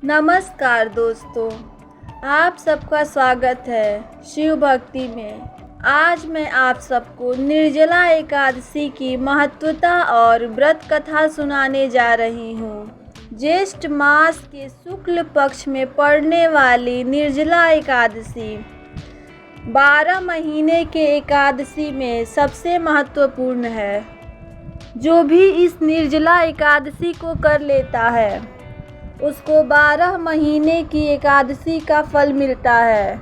नमस्कार दोस्तों, आप सबका स्वागत है शिव भक्ति में। आज मैं आप सबको निर्जला एकादशी की महत्वता और व्रत कथा सुनाने जा रही हूँ। ज्येष्ठ मास के शुक्ल पक्ष में पड़ने वाली निर्जला एकादशी 12 महीने के एकादशी में सबसे महत्वपूर्ण है। जो भी इस निर्जला एकादशी को कर लेता है उसको 12 महीने की एकादशी का फल मिलता है।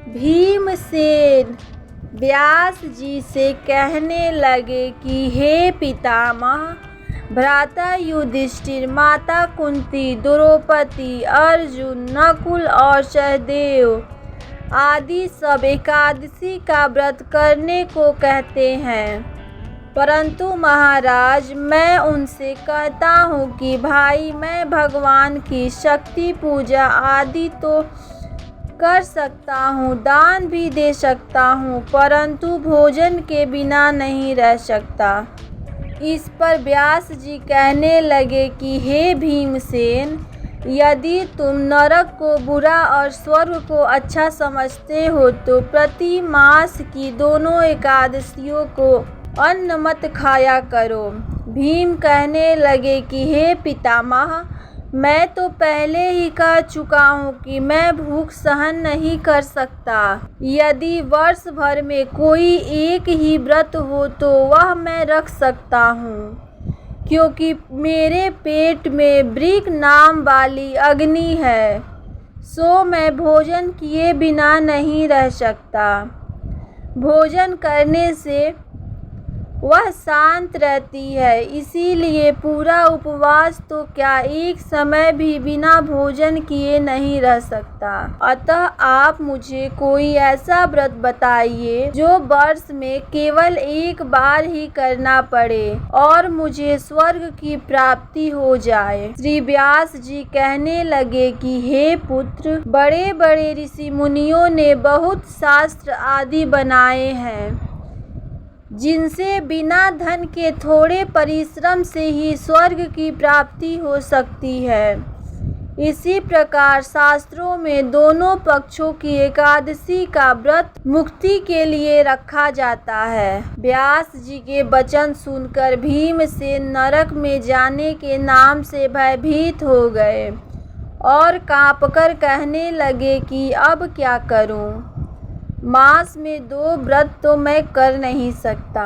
भीमसेन व्यास जी से कहने लगे कि हे पितामह, भ्राता युधिष्ठिर, माता कुंती, द्रौपदी, अर्जुन, नकुल और सहदेव आदि सब एकादशी का व्रत करने को कहते हैं, परंतु महाराज मैं उनसे कहता हूँ कि भाई मैं भगवान की शक्ति पूजा आदि तो कर सकता हूँ, दान भी दे सकता हूँ, परंतु भोजन के बिना नहीं रह सकता। इस पर व्यास जी कहने लगे कि हे भीमसेन, यदि तुम नरक को बुरा और स्वर्ग को अच्छा समझते हो तो प्रति मास की दोनों एकादशियों को अन्न मत खाया करो। भीम कहने लगे कि हे पितामह, मैं तो पहले ही कह चुका हूँ कि मैं भूख सहन नहीं कर सकता। यदि वर्ष भर में कोई एक ही व्रत हो तो वह मैं रख सकता हूँ, क्योंकि मेरे पेट में वृक नाम वाली अग्नि है, सो मैं भोजन किए बिना नहीं रह सकता। भोजन करने से वह शांत रहती है, इसीलिए पूरा उपवास तो क्या एक समय भी बिना भोजन किए नहीं रह सकता। अतः आप मुझे कोई ऐसा व्रत बताइए जो वर्ष में केवल एक बार ही करना पड़े और मुझे स्वर्ग की प्राप्ति हो जाए। श्री व्यास जी कहने लगे कि हे पुत्र, बड़े बड़े ऋषि मुनियों ने बहुत शास्त्र आदि बनाए हैं जिनसे बिना धन के थोड़े परिश्रम से ही स्वर्ग की प्राप्ति हो सकती है। इसी प्रकार शास्त्रों में दोनों पक्षों की एकादशी का व्रत मुक्ति के लिए रखा जाता है। व्यास जी के वचन सुनकर भीमसेन नरक में जाने के नाम से भयभीत हो गए और कांपकर कहने लगे कि अब क्या करूं? मास में 2 व्रत तो मैं कर नहीं सकता।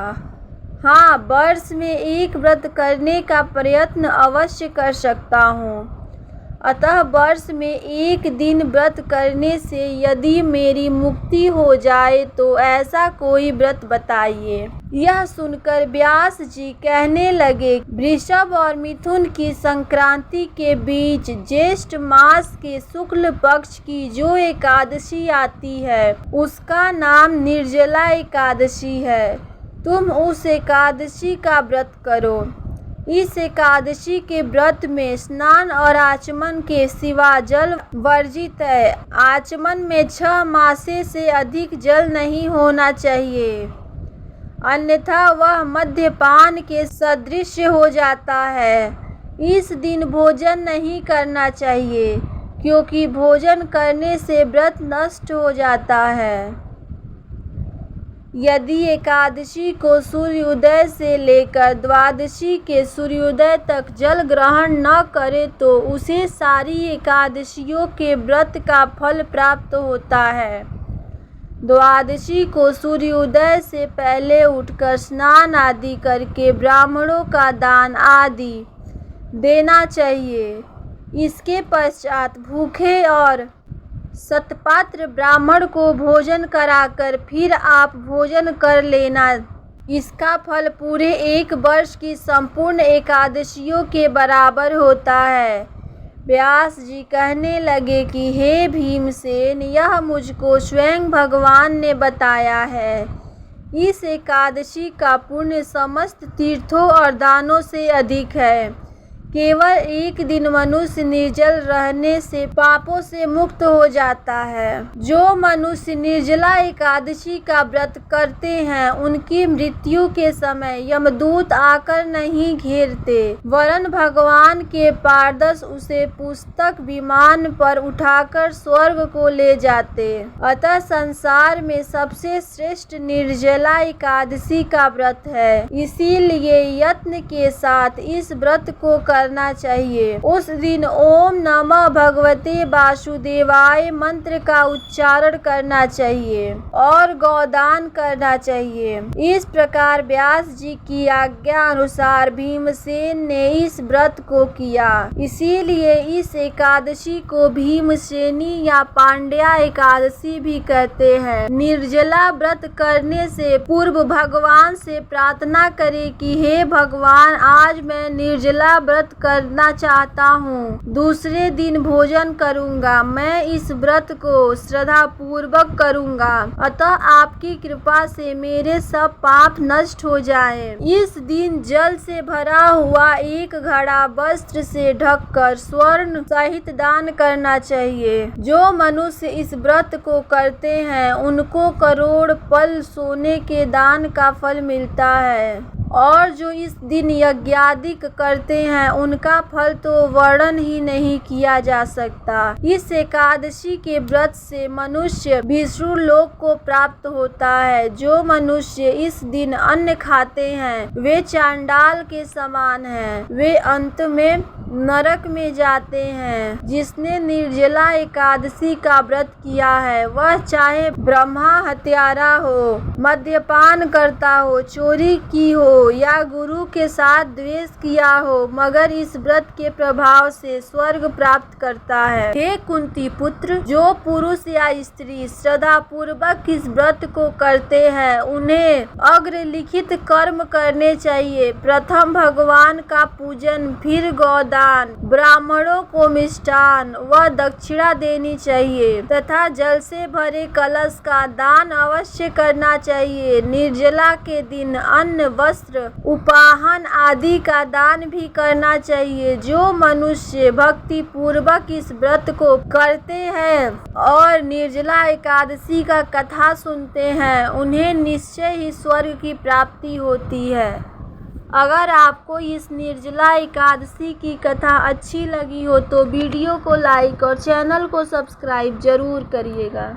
हाँ, वर्ष में एक व्रत करने का प्रयत्न अवश्य कर सकता हूँ। अतः वर्ष में एक दिन व्रत करने से यदि मेरी मुक्ति हो जाए तो ऐसा कोई व्रत बताइए। यह सुनकर व्यास जी कहने लगे, वृषभ और मिथुन की संक्रांति के बीच ज्येष्ठ मास के शुक्ल पक्ष की जो एकादशी आती है उसका नाम निर्जला एकादशी है। तुम उस एकादशी का व्रत करो। इस एकादशी के व्रत में स्नान और आचमन के सिवा जल वर्जित है। आचमन में 6 मासे से अधिक जल नहीं होना चाहिए, अन्यथा वह मद्यपान के सदृश हो जाता है। इस दिन भोजन नहीं करना चाहिए, क्योंकि भोजन करने से व्रत नष्ट हो जाता है। यदि एकादशी को सूर्योदय से लेकर द्वादशी के सूर्योदय तक जल ग्रहण न करे तो उसे सारी एकादशियों के व्रत का फल प्राप्त होता है। द्वादशी को सूर्योदय से पहले उठकर स्नान आदि करके ब्राह्मणों का दान आदि देना चाहिए। इसके पश्चात भूखे और सतपात्र ब्राह्मण को भोजन कराकर फिर आप भोजन कर लेना। इसका फल पूरे 1 वर्ष की संपूर्ण एकादशियों के बराबर होता है। व्यास जी कहने लगे कि हे भीमसेन, यह मुझको स्वयं भगवान ने बताया है। इस एकादशी का पुण्य समस्त तीर्थों और दानों से अधिक है। केवल एक दिन मनुष्य निर्जल रहने से पापों से मुक्त हो जाता है। जो मनुष्य निर्जला एकादशी का व्रत करते हैं उनकी मृत्यु के समय यमदूत आकर नहीं घेरते, वरन भगवान के पारदर्श उसे पुस्तक विमान पर उठाकर स्वर्ग को ले जाते। अतः संसार में सबसे श्रेष्ठ निर्जला एकादशी का व्रत है, इसीलिए यत्न के साथ इस व्रत को करना चाहिए। उस दिन ओम नमः भगवते वासुदेवाय मंत्र का उच्चारण करना चाहिए और गौदान करना चाहिए। इस प्रकार व्यास जी की आज्ञा अनुसार भीमसेन ने इस व्रत को किया, इसीलिए इस एकादशी को भीमसेनी या पांड्या एकादशी भी कहते हैं। निर्जला व्रत करने से पूर्व भगवान से प्रार्थना करें कि हे भगवान, आज मैं निर्जला व्रत करना चाहता हूँ, दूसरे दिन भोजन करूँगा, मैं इस व्रत को श्रद्धा पूर्वक करूँगा, अतः आपकी कृपा से मेरे सब पाप नष्ट हो जाएं। इस दिन जल से भरा हुआ एक घड़ा वस्त्र से ढककर स्वर्ण सहित दान करना चाहिए। जो मनुष्य इस व्रत को करते हैं उनको करोड़ पल सोने के दान का फल मिलता है, और जो इस दिन यज्ञादिक करते हैं उनका फल तो वर्णन ही नहीं किया जा सकता। इस एकादशी के व्रत से मनुष्य विष्णु लोक को प्राप्त होता है। जो मनुष्य इस दिन अन्न खाते हैं वे चांडाल के समान हैं, वे अंत में नरक में जाते हैं। जिसने निर्जला एकादशी का व्रत किया है वह चाहे ब्रह्मा हत्यारा हो, मद्यपान करता हो, चोरी की हो या गुरु के साथ द्वेष किया हो, मगर इस व्रत के प्रभाव से स्वर्ग प्राप्त करता है। हे कुंती पुत्र, जो पुरुष या स्त्री श्रद्धा पूर्वक इस व्रत को करते हैं उन्हें अग्रलिखित कर्म करने चाहिए। प्रथम भगवान का पूजन, फिर गौदान, ब्राह्मणों को मिष्ठान व दक्षिणा देनी चाहिए तथा जल से भरे कलश का दान अवश्य करना चाहिए। निर्जला के दिन अन्न, वस्त्र, उपाहन आदि का दान भी करना चाहिए। जो मनुष्य भक्ति पूर्वक इस व्रत को करते हैं और निर्जला एकादशी का कथा सुनते हैं उन्हें निश्चय ही स्वर्ग की प्राप्ति होती है। अगर आपको इस निर्जला एकादशी की कथा अच्छी लगी हो तो वीडियो को लाइक और चैनल को सब्सक्राइब जरूर करिएगा।